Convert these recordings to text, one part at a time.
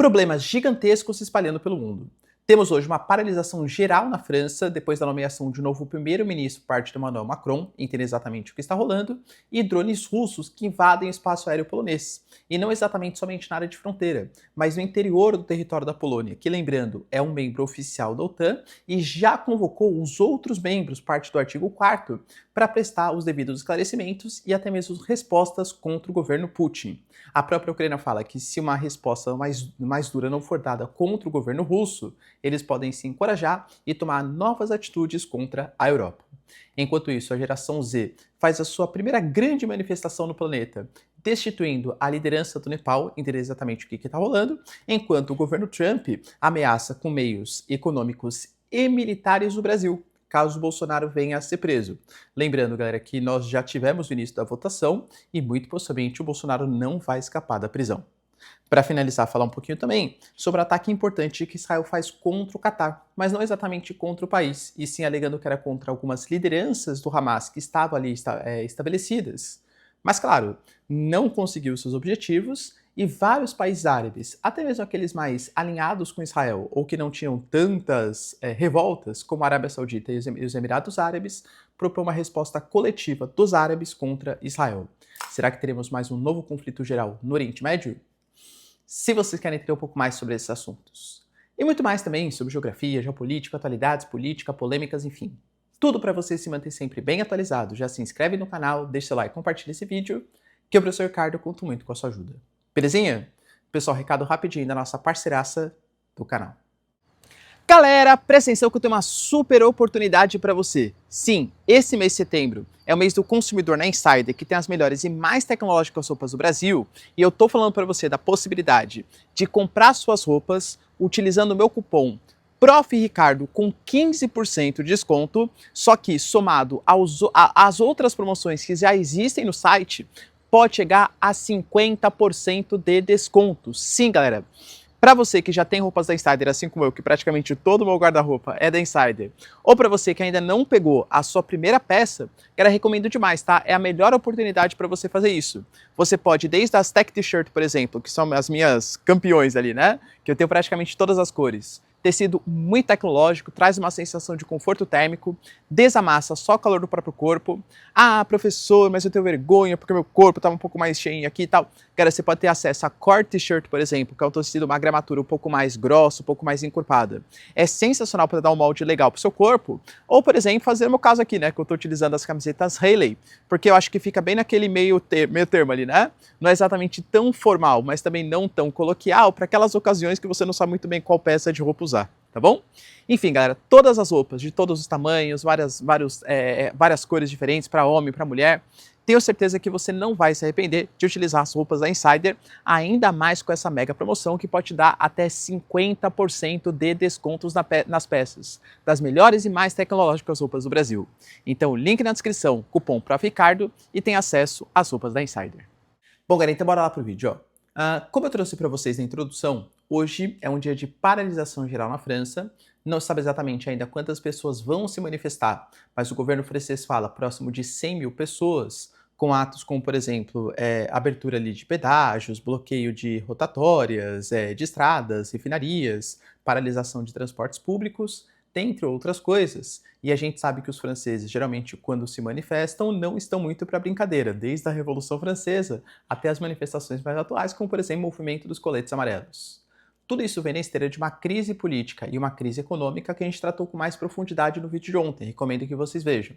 Problemas gigantescos se espalhando pelo mundo. Temos hoje uma paralisação geral na França, depois da nomeação de um novo primeiro-ministro por parte de Emmanuel Macron, entender exatamente o que está rolando, e drones russos que invadem o espaço aéreo polonês. E não exatamente somente na área de fronteira, mas no interior do território da Polônia, que, lembrando, é um membro oficial da OTAN e já convocou os outros membros, parte do artigo 4º, para prestar os devidos esclarecimentos e até mesmo respostas contra o governo Putin. A própria Ucrânia fala que se uma resposta mais dura não for dada contra o governo russo, eles podem se encorajar e tomar novas atitudes contra a Europa. Enquanto isso, a geração Z faz a sua primeira grande manifestação no planeta, destituindo a liderança do Nepal, entender exatamente o que está rolando, enquanto o governo Trump ameaça com meios econômicos e militares o Brasil, caso o Bolsonaro venha a ser preso. Lembrando, galera, que nós já tivemos o início da votação e muito possivelmente o Bolsonaro não vai escapar da prisão. Para finalizar, falar um pouquinho também sobre o ataque importante que Israel faz contra o Catar, mas não exatamente contra o país, e sim alegando que era contra algumas lideranças do Hamas que estavam ali estabelecidas. Mas claro, não conseguiu seus objetivos e vários países árabes, até mesmo aqueles mais alinhados com Israel ou que não tinham tantas revoltas como a Arábia Saudita e os Emirados Árabes, propõe uma resposta coletiva dos árabes contra Israel. Será que teremos mais um novo conflito geral no Oriente Médio? Se vocês querem entender um pouco mais sobre esses assuntos. E muito mais também sobre geografia, geopolítica, atualidades, política, polêmicas, enfim. Tudo para você se manter sempre bem atualizado. Já se inscreve no canal, deixa seu like, compartilha esse vídeo, que o professor Ricardo conto muito com a sua ajuda. Belezinha? Pessoal, recado rapidinho da nossa parceiraça do canal. Galera, presta atenção que eu tenho uma super oportunidade para você. Sim, esse mês de setembro é o mês do consumidor na Insider, que tem as melhores e mais tecnológicas roupas do Brasil, e eu tô falando para você da possibilidade de comprar suas roupas utilizando o meu cupom Prof. Ricardo com 15% de desconto, só que somado às outras promoções que já existem no site, pode chegar a 50% de desconto. Sim, galera. Para você que já tem roupas da Insider, assim como eu, que praticamente todo o meu guarda-roupa é da Insider, ou para você que ainda não pegou a sua primeira peça, cara, recomendo demais, tá? É a melhor oportunidade para você fazer isso. Você pode, desde as Tech T-shirt, por exemplo, que são as minhas campeões ali, né? Que eu tenho praticamente todas as cores. Tecido muito tecnológico, traz uma sensação de conforto térmico, desamassa só o calor do próprio corpo. Ah, professor, mas eu tenho vergonha porque meu corpo estava um pouco mais cheio aqui e tal. Cara, você pode ter acesso a Core T-shirt, por exemplo, que é um tecido, uma gramatura um pouco mais grossa, um pouco mais encorpada. É sensacional para dar um molde legal para o seu corpo. Ou, por exemplo, fazer o meu caso aqui, né, que eu estou utilizando as camisetas Hayley, porque eu acho que fica bem naquele meio termo ali, né? Não é exatamente tão formal, mas também não tão coloquial, para aquelas ocasiões que você não sabe muito bem qual peça de roupa usar. Tá bom? Enfim, galera, todas as roupas, de todos os tamanhos, várias cores diferentes para homem, para mulher. Tenho certeza que você não vai se arrepender de utilizar as roupas da Insider, ainda mais com essa mega promoção que pode te dar até 50% de descontos nas peças das melhores e mais tecnológicas roupas do Brasil. Então, link na descrição, cupom Prof. Ricardo e tem acesso às roupas da Insider. Bom, galera, então bora lá pro vídeo, ó. Como eu trouxe para vocês na introdução, hoje é um dia de paralisação geral na França. Não se sabe exatamente ainda quantas pessoas vão se manifestar, mas o governo francês fala próximo de 100 mil pessoas, com atos como, por exemplo, abertura ali de pedágios, bloqueio de rotatórias, de estradas, refinarias, paralisação de transportes públicos, dentre outras coisas. E a gente sabe que os franceses, geralmente, quando se manifestam, não estão muito para brincadeira, desde a Revolução Francesa até as manifestações mais atuais, como, por exemplo, o movimento dos coletes amarelos. Tudo isso vem na esteira de uma crise política e uma crise econômica que a gente tratou com mais profundidade no vídeo de ontem, recomendo que vocês vejam.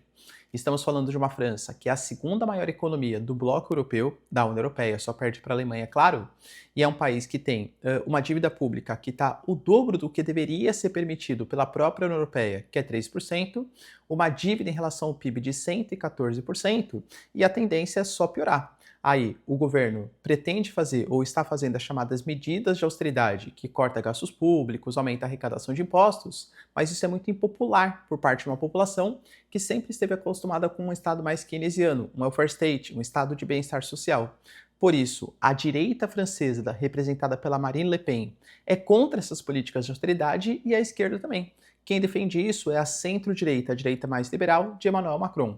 Estamos falando de uma França que é a segunda maior economia do bloco europeu, da União Europeia, só perde para a Alemanha, claro, e é um país que tem uma dívida pública que está o dobro do que deveria ser permitido pela própria União Europeia, que é 3%, uma dívida em relação ao PIB de 114%, e a tendência é só piorar. Aí, o governo pretende fazer ou está fazendo as chamadas medidas de austeridade, que corta gastos públicos, aumenta a arrecadação de impostos, mas isso é muito impopular por parte de uma população que sempre esteve acostumada com um estado mais keynesiano, um welfare state, um estado de bem-estar social. Por isso, a direita francesa, representada pela Marine Le Pen, é contra essas políticas de austeridade e a esquerda também. Quem defende isso é a centro-direita, a direita mais liberal de Emmanuel Macron.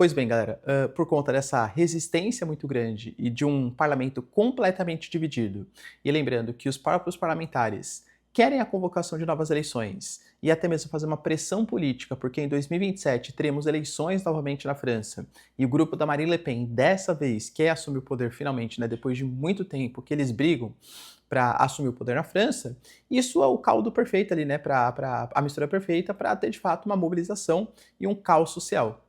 Pois bem, galera, por conta dessa resistência muito grande e de um parlamento completamente dividido, e lembrando que os próprios parlamentares querem a convocação de novas eleições e até mesmo fazer uma pressão política, porque em 2027 teremos eleições novamente na França, e o grupo da Marine Le Pen dessa vez quer assumir o poder finalmente, né, depois de muito tempo que eles brigam para assumir o poder na França, isso é o caldo perfeito ali, né, a mistura perfeita para ter de fato uma mobilização e um caos social.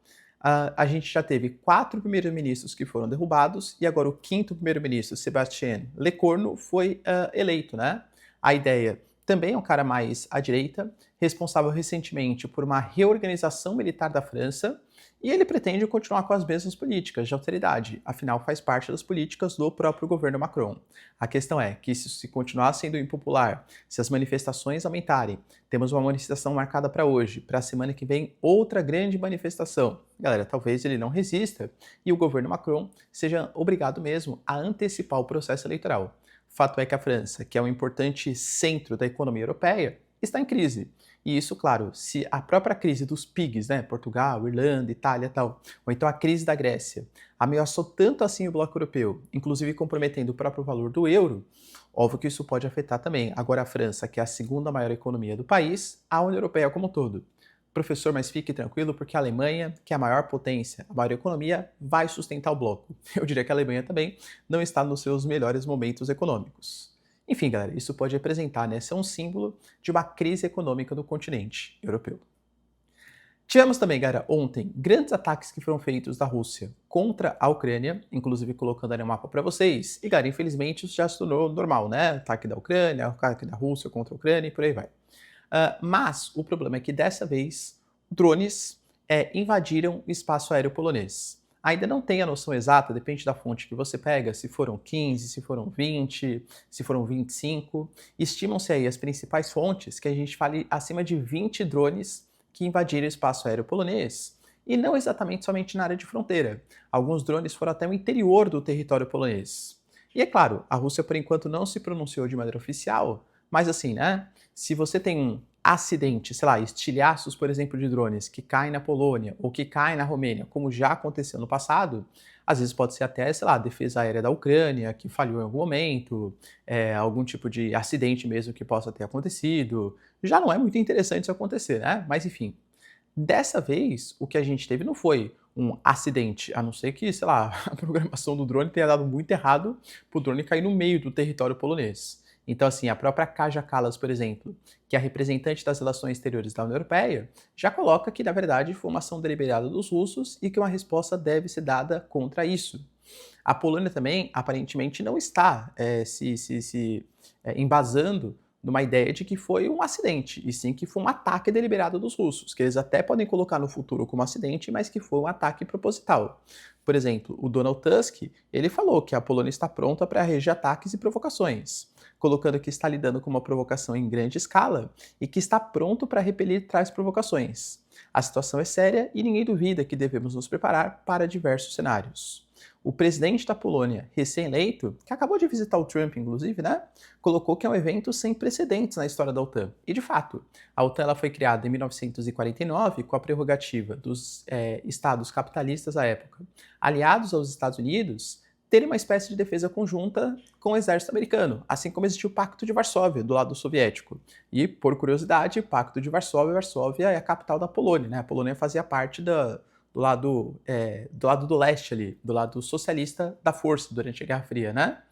A gente já teve 4 primeiros-ministros que foram derrubados e agora o 5º primeiro-ministro, Sébastien Lecornu, foi eleito, né? A ideia também é um cara mais à direita, responsável recentemente por uma reorganização militar da França, e ele pretende continuar com as mesmas políticas de austeridade, afinal faz parte das políticas do próprio governo Macron. A questão é que se continuar sendo impopular, se as manifestações aumentarem, temos uma manifestação marcada para hoje, para a semana que vem outra grande manifestação. Galera, talvez ele não resista e o governo Macron seja obrigado mesmo a antecipar o processo eleitoral. Fato é que a França, que é um importante centro da economia europeia, está em crise. E isso, claro, se a própria crise dos PIGs, né, Portugal, Irlanda, Itália e tal, ou então a crise da Grécia, ameaçou tanto assim o bloco europeu, inclusive comprometendo o próprio valor do euro, óbvio que isso pode afetar também agora a França, que é a segunda maior economia do país, a União Europeia como um todo. Professor, mas fique tranquilo, porque a Alemanha, que é a maior potência, a maior economia, vai sustentar o bloco. Eu diria que a Alemanha também não está nos seus melhores momentos econômicos. Enfim, galera, isso pode representar, né, ser um símbolo de uma crise econômica do continente europeu. Tivemos também, galera, ontem, grandes ataques que foram feitos da Rússia contra a Ucrânia, inclusive colocando ali um mapa para vocês, e, galera, infelizmente isso já se tornou normal, né? Ataque da Ucrânia, ataque da Rússia contra a Ucrânia e por aí vai. Mas o problema é que dessa vez drones invadiram o espaço aéreo polonês. Ainda não tem a noção exata, depende da fonte que você pega, se foram 15, se foram 20, se foram 25. Estimam-se aí as principais fontes que a gente fale acima de 20 drones que invadiram o espaço aéreo polonês. E não exatamente somente na área de fronteira. Alguns drones foram até o interior do território polonês. E é claro, a Rússia por enquanto não se pronunciou de maneira oficial, mas assim, né? Se você tem um acidente, sei lá, estilhaços, por exemplo, de drones que caem na Polônia ou que caem na Romênia, como já aconteceu no passado, às vezes pode ser até, sei lá, a defesa aérea da Ucrânia que falhou em algum momento, algum tipo de acidente mesmo que possa ter acontecido. Já não é muito interessante isso acontecer, né? Mas enfim, dessa vez o que a gente teve não foi um acidente, a não ser que, sei lá, a programação do drone tenha dado muito errado para o drone cair no meio do território polonês. Então, assim, a própria Kaja Kallas, por exemplo, que é a representante das relações exteriores da União Europeia, já coloca que, na verdade, foi uma ação deliberada dos russos e que uma resposta deve ser dada contra isso. A Polônia também, aparentemente, não está embasando numa ideia de que foi um acidente, e sim que foi um ataque deliberado dos russos, que eles até podem colocar no futuro como acidente, mas que foi um ataque proposital. Por exemplo, o Donald Tusk, ele falou que a Polônia está pronta para reagir a ataques e provocações, colocando que está lidando com uma provocação em grande escala e que está pronto para repelir tais provocações. A situação é séria e ninguém duvida que devemos nos preparar para diversos cenários. O presidente da Polônia, recém-eleito, que acabou de visitar o Trump, inclusive, né, colocou que é um evento sem precedentes na história da OTAN. E, de fato, a OTAN ela foi criada em 1949 com a prerrogativa dos estados capitalistas à época, aliados aos Estados Unidos, terem uma espécie de defesa conjunta com o exército americano, assim como existiu o Pacto de Varsóvia, do lado soviético. E, por curiosidade, o Pacto de Varsóvia, Varsóvia é a capital da Polônia, né? A Polônia fazia parte do lado do leste ali, do lado socialista da força durante a Guerra Fria, né?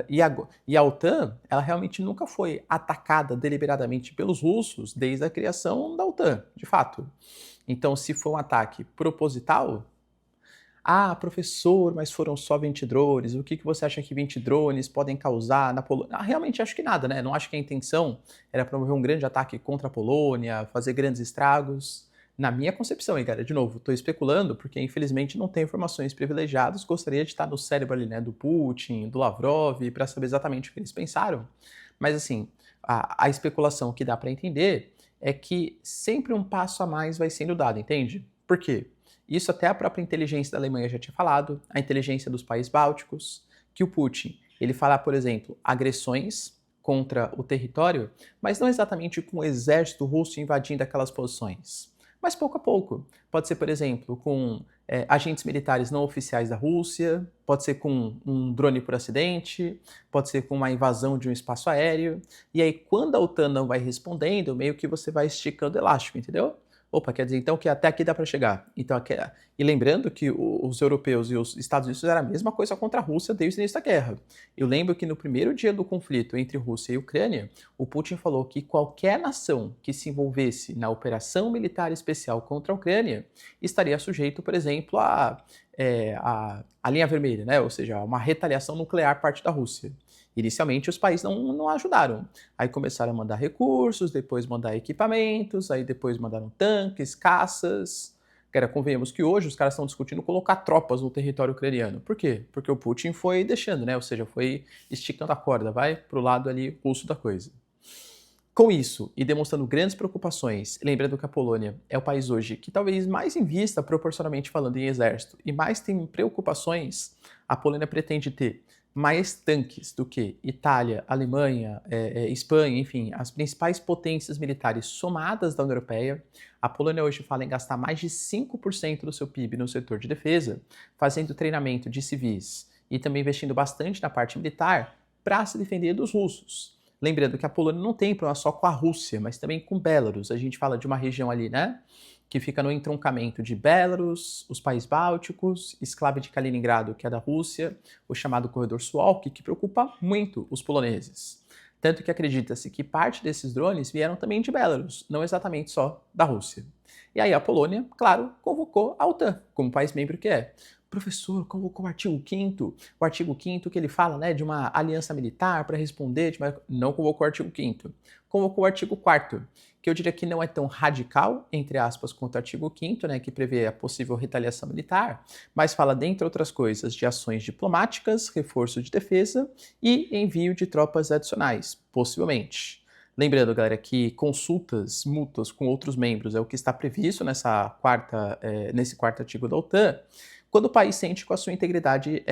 E a OTAN, ela realmente nunca foi atacada deliberadamente pelos russos desde a criação da OTAN, de fato. Então, se foi um ataque proposital, professor, mas foram só 20 drones, o que você acha que 20 drones podem causar na Polônia? Realmente acho que nada, né? Não acho que a intenção era promover um grande ataque contra a Polônia, fazer grandes estragos. Na minha concepção, hein, cara, de novo, estou especulando porque infelizmente não tenho informações privilegiadas, gostaria de estar no cérebro ali, né, do Putin, do Lavrov, para saber exatamente o que eles pensaram. Mas assim, a especulação que dá para entender é que sempre um passo a mais vai sendo dado, entende? Por quê? Isso até a própria inteligência da Alemanha já tinha falado, a inteligência dos países bálticos, que o Putin, ele fala, por exemplo, agressões contra o território, mas não exatamente com o exército russo invadindo aquelas posições, mas pouco a pouco. Pode ser, por exemplo, com agentes militares não oficiais da Rússia, pode ser com um drone por acidente, pode ser com uma invasão de um espaço aéreo. E aí, quando a OTAN não vai respondendo, meio que você vai esticando o elástico, entendeu? Opa, quer dizer então que até aqui dá para chegar. Então, e lembrando que os europeus e os Estados Unidos fizeram a mesma coisa contra a Rússia desde o início da guerra. Eu lembro que no primeiro dia do conflito entre Rússia e Ucrânia, o Putin falou que qualquer nação que se envolvesse na operação militar especial contra a Ucrânia estaria sujeito, por exemplo, a linha vermelha, né? Ou seja, uma retaliação nuclear parte da Rússia. Inicialmente, os países não ajudaram. Aí começaram a mandar recursos, depois mandar equipamentos, aí depois mandaram tanques, caças. Cara, convenhamos que hoje os caras estão discutindo colocar tropas no território ucraniano. Por quê? Porque o Putin foi deixando, né? Ou seja, foi esticando a corda, vai pro lado ali pulso da coisa. Com isso, e demonstrando grandes preocupações, lembrando que a Polônia é o país hoje que talvez mais invista proporcionalmente falando em exército e mais tem preocupações, a Polônia pretende ter mais tanques do que Itália, Alemanha, Espanha, enfim, as principais potências militares somadas da União Europeia. A Polônia hoje fala em gastar mais de 5% do seu PIB no setor de defesa, fazendo treinamento de civis e também investindo bastante na parte militar para se defender dos russos. Lembrando que a Polônia não tem problema só com a Rússia, mas também com Belarus. A gente fala de uma região ali, né? Que fica no entroncamento de Belarus, os países bálticos, Esclave de Kaliningrado, que é da Rússia, o chamado Corredor Suwałki, que preocupa muito os poloneses. Tanto que acredita-se que parte desses drones vieram também de Belarus, não exatamente só da Rússia. E aí a Polônia, claro, convocou a OTAN, como país membro que é. Professor, convocou o artigo 5º, o artigo 5º que ele fala, né, de uma aliança militar para responder, não convocou o artigo 5º, convocou o artigo 4º, que eu diria que não é tão radical, entre aspas, quanto o artigo 5º, né, que prevê a possível retaliação militar, mas fala, dentre outras coisas, de ações diplomáticas, reforço de defesa e envio de tropas adicionais, possivelmente. Lembrando, galera, que consultas mútuas com outros membros é o que está previsto nesse quarto artigo da OTAN, quando o país sente que a sua integridade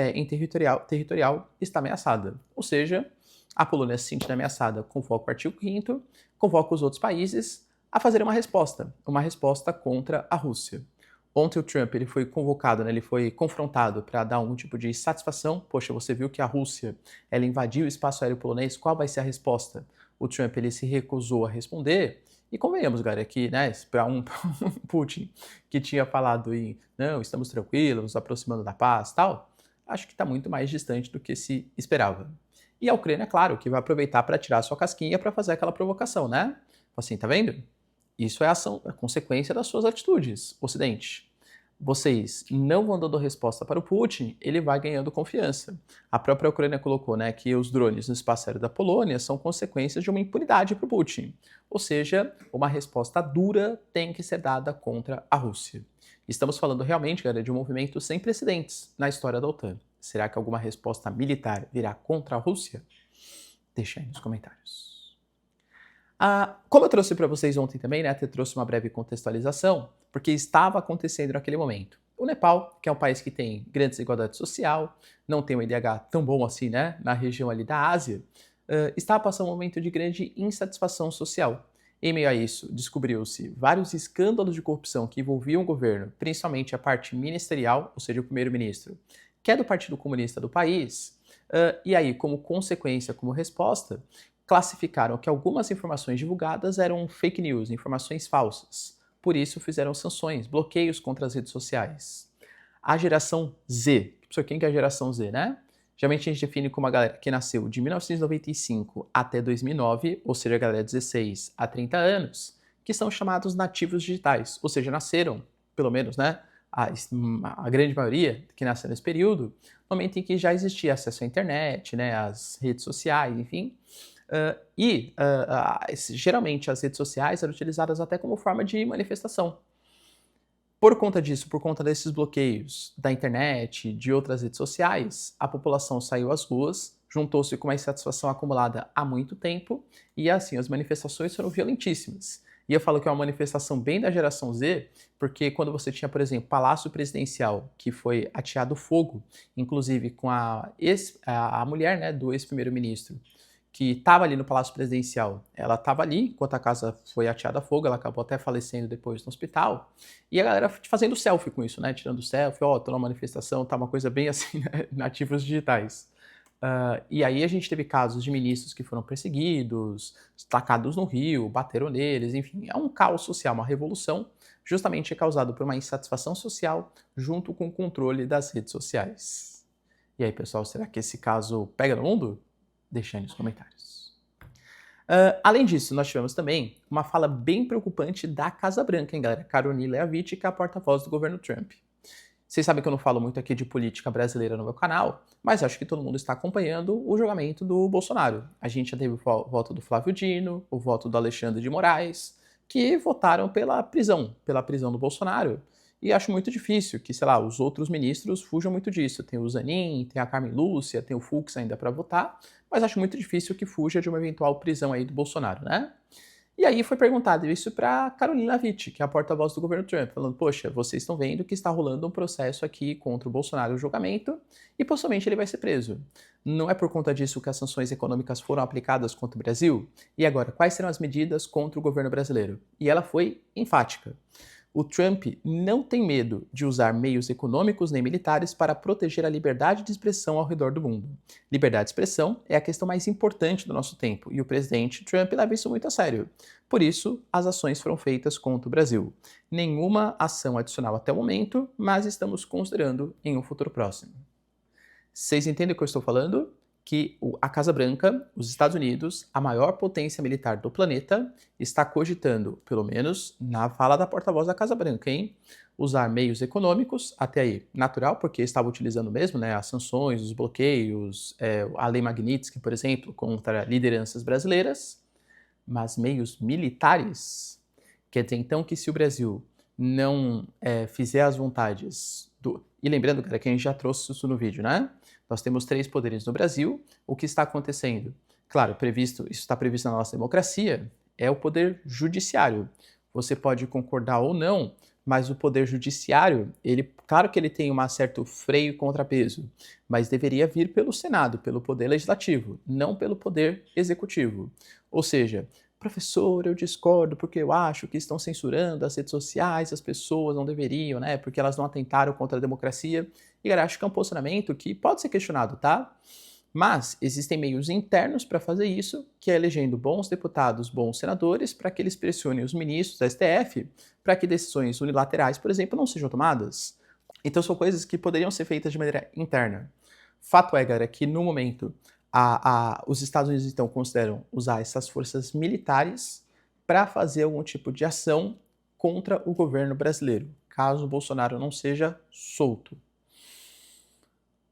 territorial está ameaçada. Ou seja, a Polônia se sente ameaçada, convoca o artigo 5º, convoca os outros países a fazer uma resposta contra a Rússia. Ontem o Trump ele foi convocado, né, ele foi confrontado para dar algum tipo de satisfação. Poxa, você viu que a Rússia ela invadiu o espaço aéreo polonês, qual vai ser a resposta? O Trump ele se recusou a responder. E convenhamos, galera, que para um Putin que tinha falado em não, estamos tranquilos, nos aproximando da paz tal, acho que está muito mais distante do que se esperava. E a Ucrânia, claro, que vai aproveitar para tirar sua casquinha para fazer aquela provocação, né? Assim, tá vendo? Isso é a consequência das suas atitudes, Ocidente. Vocês não vão dando resposta para o Putin, ele vai ganhando confiança. A própria Ucrânia colocou, né, que os drones no espaço aéreo da Polônia são consequências de uma impunidade para o Putin. Ou seja, uma resposta dura tem que ser dada contra a Rússia. Estamos falando realmente, galera, de um movimento sem precedentes na história da OTAN. Será que alguma resposta militar virá contra a Rússia? Deixa aí nos comentários. Como eu trouxe para vocês ontem também, né, trouxe uma breve contextualização, porque estava acontecendo naquele momento. O Nepal, que é um país que tem grande desigualdade social, não tem um IDH tão bom assim, né, na região ali da Ásia, estava passando um momento de grande insatisfação social. Em meio a isso, descobriu-se vários escândalos de corrupção que envolviam o governo, principalmente a parte ministerial, ou seja, o primeiro-ministro, que é do Partido Comunista do país, e aí, como consequência, como resposta, classificaram que algumas informações divulgadas eram fake news, informações falsas. Por isso, fizeram sanções, bloqueios contra as redes sociais. A geração Z, quem que é a geração Z, né? Geralmente a gente define como a galera que nasceu de 1995 até 2009, ou seja, a galera de 16 a 30 anos, que são chamados nativos digitais, ou seja, nasceram, pelo menos, né? A grande maioria que nasceu nesse período, no momento em que já existia acesso à internet, né, às redes sociais, enfim. Geralmente as redes sociais eram utilizadas até como forma de manifestação. Por conta disso, por conta desses bloqueios da internet, de outras redes sociais, a população saiu às ruas, juntou-se com uma insatisfação acumulada há muito tempo e assim as manifestações foram violentíssimas. E eu falo que é uma manifestação bem da geração Z, porque quando você tinha, por exemplo, Palácio Presidencial, que foi ateado fogo, inclusive com a mulher, né, do ex-primeiro-ministro, que estava ali no Palácio Presidencial, ela estava ali enquanto a casa foi ateada a fogo, ela acabou até falecendo depois no hospital, e a galera fazendo selfie com isso, né? Tirando selfie, ó, tô na manifestação, tá uma coisa bem assim, né? Nativos digitais. E aí a gente teve casos de ministros que foram perseguidos, tacados no rio, bateram neles, enfim, é um caos social, uma revolução, justamente causado por uma insatisfação social junto com o controle das redes sociais. E aí, pessoal, será que esse caso pega no mundo? Deixa aí nos comentários. Além disso, nós tivemos também uma fala bem preocupante da Casa Branca, hein, galera? Caroline Leavitt, que é a porta-voz do governo Trump. Vocês sabem que eu não falo muito aqui de política brasileira no meu canal, mas acho que todo mundo está acompanhando o julgamento do Bolsonaro. A gente já teve o voto do Flávio Dino, o voto do Alexandre de Moraes, que votaram pela prisão do Bolsonaro. E acho muito difícil que, sei lá, os outros ministros fujam muito disso. Tem o Zanin, tem a Carmen Lúcia, tem o Fux ainda para votar, mas acho muito difícil que fuja de uma eventual prisão aí do Bolsonaro, né? E aí foi perguntado isso para Caroline Leavitt, que é a porta-voz do governo Trump, falando, poxa, vocês estão vendo que está rolando um processo aqui contra o Bolsonaro, o julgamento, e possivelmente ele vai ser preso. Não é por conta disso que as sanções econômicas foram aplicadas contra o Brasil? E agora, quais serão as medidas contra o governo brasileiro? E ela foi enfática. O Trump não tem medo de usar meios econômicos nem militares para proteger a liberdade de expressão ao redor do mundo. Liberdade de expressão é a questão mais importante do nosso tempo e o presidente Trump leva isso muito a sério. Por isso, as ações foram feitas contra o Brasil. Nenhuma ação adicional até o momento, mas estamos considerando em um futuro próximo. Vocês entendem o que eu estou falando? Que a Casa Branca, os Estados Unidos, a maior potência militar do planeta, está cogitando, pelo menos na fala da porta-voz da Casa Branca, hein, usar meios econômicos, até aí natural, porque estava utilizando mesmo, né, as sanções, os bloqueios, a Lei Magnitsky, por exemplo, contra lideranças brasileiras, mas meios militares, quer dizer então que se o Brasil não fizer as vontades do... E lembrando, cara, que a gente já trouxe isso no vídeo, né? Nós temos 3 poderes no Brasil. O que está acontecendo? Claro, isso está previsto na nossa democracia, é o poder judiciário. Você pode concordar ou não, mas o poder judiciário, claro que ele tem um certo freio e contrapeso, mas deveria vir pelo Senado, pelo poder legislativo, não pelo poder executivo. Ou seja, professor, eu discordo porque eu acho que estão censurando as redes sociais, as pessoas não deveriam, né? Porque elas não atentaram contra a democracia. E, galera, acho que é um posicionamento que pode ser questionado, tá? Mas existem meios internos para fazer isso, que é elegendo bons deputados, bons senadores, para que eles pressionem os ministros da STF para que decisões unilaterais, por exemplo, não sejam tomadas. Então são coisas que poderiam ser feitas de maneira interna. Fato é, galera, que no momento os Estados Unidos então consideram usar essas forças militares para fazer algum tipo de ação contra o governo brasileiro, caso o Bolsonaro não seja solto.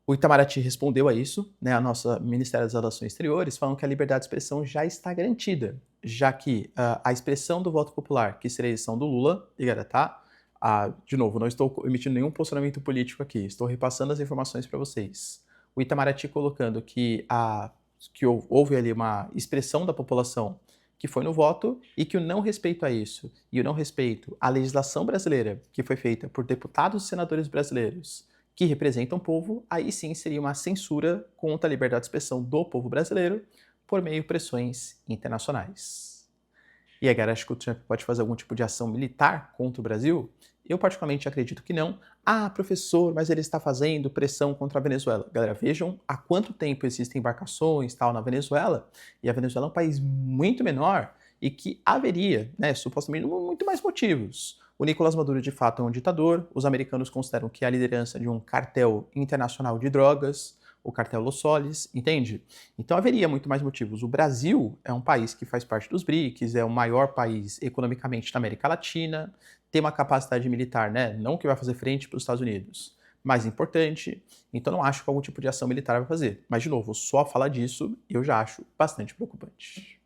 O Itamaraty respondeu a isso, né, a nossa Ministério das Relações Exteriores, falando que a liberdade de expressão já está garantida, já que a expressão do voto popular, que seria a eleição do Lula, e galera, tá? De novo, não estou emitindo nenhum posicionamento político aqui, estou repassando as informações para vocês. O Itamaraty colocando que houve ali uma expressão da população que foi no voto e que o não respeito a isso e o não respeito à legislação brasileira, que foi feita por deputados e senadores brasileiros, que representam o povo, aí sim seria uma censura contra a liberdade de expressão do povo brasileiro por meio de pressões internacionais. E aí, galera, acho que o Trump pode fazer algum tipo de ação militar contra o Brasil? Eu particularmente acredito que não. Ah, professor, mas ele está fazendo pressão contra a Venezuela. Galera, vejam há quanto tempo existem embarcações tal na Venezuela, e a Venezuela é um país muito menor e que haveria, né, supostamente, muito mais motivos. O Nicolás Maduro, de fato, é um ditador. Os americanos consideram que é a liderança de um cartel internacional de drogas, o cartel Los Soles, entende? Então haveria muito mais motivos. O Brasil é um país que faz parte dos BRICS, é o maior país economicamente da América Latina, tem uma capacidade militar, né, não que vai fazer frente para os Estados Unidos, mais importante. Então não acho que algum tipo de ação militar vai fazer. Mas, de novo, só falar disso eu já acho bastante preocupante.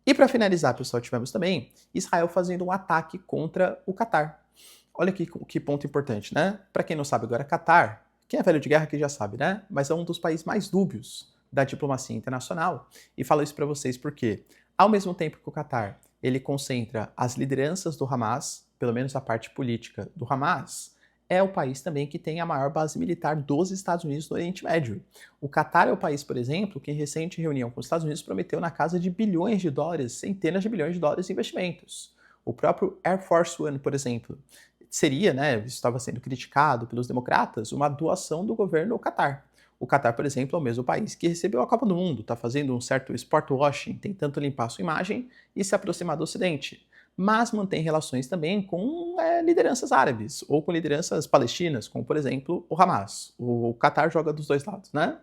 E para finalizar, pessoal, tivemos também Israel fazendo um ataque contra o Catar. Olha que ponto importante, né? Para quem não sabe agora, Catar, quem é velho de guerra que já sabe, né? Mas é um dos países mais dúbios da diplomacia internacional. E falo isso para vocês porque, ao mesmo tempo que o Catar ele concentra as lideranças do Hamas, pelo menos a parte política do Hamas, é o país também que tem a maior base militar dos Estados Unidos no Oriente Médio. O Catar é o país, por exemplo, que em recente reunião com os Estados Unidos prometeu na casa de bilhões de dólares, centenas de bilhões de dólares em investimentos. O próprio Air Force One, por exemplo, seria, né, estava sendo criticado pelos democratas, uma doação do governo ao Catar. O Catar, por exemplo, é o mesmo país que recebeu a Copa do Mundo, está fazendo um certo sport washing, tentando limpar sua imagem e se aproximar do Ocidente, mas mantém relações também com lideranças árabes ou com lideranças palestinas, como por exemplo o Hamas. O Catar joga dos dois lados, né?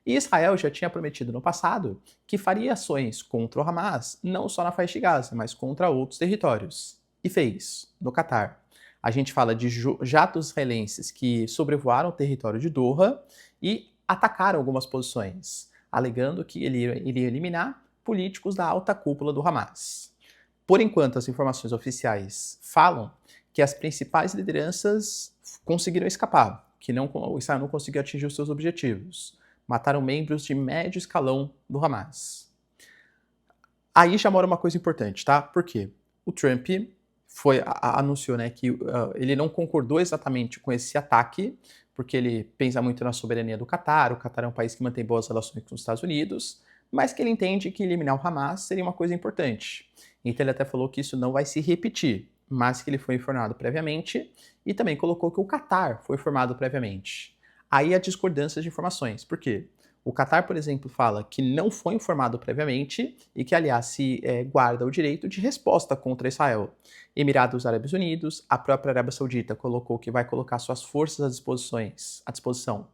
E Israel já tinha prometido no passado que faria ações contra o Hamas, não só na faixa de Gaza, mas contra outros territórios. E fez, no Catar. A gente fala de jatos israelenses que sobrevoaram o território de Doha e atacaram algumas posições, alegando que ele iria eliminar políticos da alta cúpula do Hamas. Por enquanto, as informações oficiais falam que as principais lideranças conseguiram escapar, que o Israel não conseguiu atingir os seus objetivos. Mataram membros de médio escalão do Hamas. Aí já mora uma coisa importante, tá? Por quê? O Trump anunciou, né, que ele não concordou exatamente com esse ataque, porque ele pensa muito na soberania do Catar. O Catar é um país que mantém boas relações com os Estados Unidos, mas que ele entende que eliminar o Hamas seria uma coisa importante. Então ele até falou que isso não vai se repetir, mas que ele foi informado previamente e também colocou que o Catar foi informado previamente. Aí há discordâncias de informações. Por quê? O Catar, por exemplo, fala que não foi informado previamente e que, aliás, se guarda o direito de resposta contra Israel. Emirados Árabes Unidos, a própria Arábia Saudita colocou que vai colocar suas forças à disposição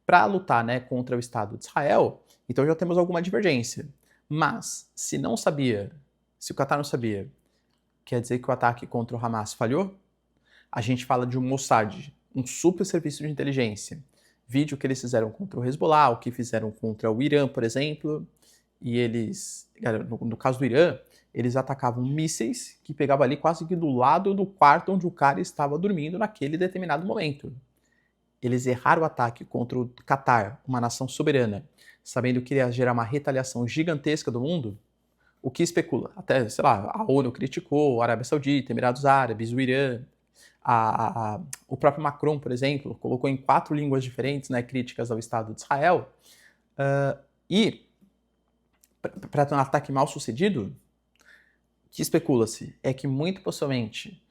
para lutar, né, contra o Estado de Israel. Então já temos alguma divergência. Mas, se o Catar não sabia, quer dizer que o ataque contra o Hamas falhou? A gente fala de um Mossad, um super serviço de inteligência. Vídeo que eles fizeram contra o Hezbollah, o que fizeram contra o Irã, por exemplo. E eles, no caso do Irã, eles atacavam mísseis que pegavam ali quase que do lado do quarto onde o cara estava dormindo naquele determinado momento. Eles erraram o ataque contra o Catar, uma nação soberana, sabendo que ia gerar uma retaliação gigantesca do mundo. O que especula? Até, sei lá, a ONU criticou, a Arábia Saudita, Emirados Árabes, o Irã, o próprio Macron, por exemplo, colocou em 4 línguas diferentes, né, críticas ao Estado de Israel. E, para ter um ataque mal sucedido, o que especula-se é que, muito possivelmente,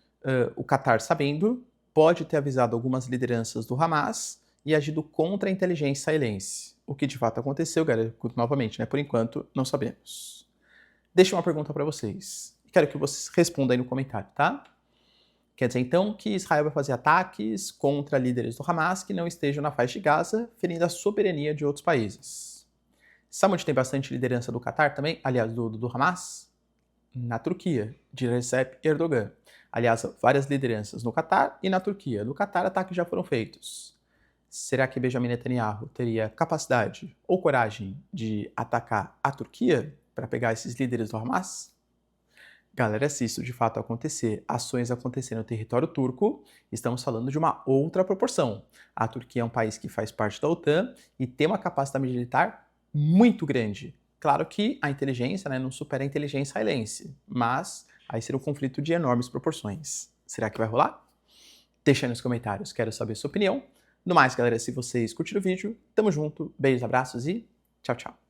o Catar, sabendo, pode ter avisado algumas lideranças do Hamas e agido contra a inteligência israelense. O que de fato aconteceu, galera, novamente, né, por enquanto, não sabemos. Deixo uma pergunta para vocês. Quero que vocês respondam aí no comentário, tá? Quer dizer, então, que Israel vai fazer ataques contra líderes do Hamas que não estejam na faixa de Gaza, ferindo a soberania de outros países. Sabe onde tem bastante liderança do Catar também? Aliás, do Hamas? Na Turquia, de Recep Erdogan. Aliás, várias lideranças no Catar e na Turquia. No Catar, ataques já foram feitos. Será que Benjamin Netanyahu teria capacidade ou coragem de atacar a Turquia para pegar esses líderes do Hamas? Galera, se isso de fato acontecer, ações acontecerem no território turco, estamos falando de uma outra proporção. A Turquia é um país que faz parte da OTAN e tem uma capacidade militar muito grande. Claro que a inteligência, né, não supera a inteligência israelense, mas aí será um conflito de enormes proporções. Será que vai rolar? Deixa aí nos comentários, quero saber sua opinião. No mais, galera, se vocês curtiram o vídeo, tamo junto, beijos, abraços e tchau, tchau.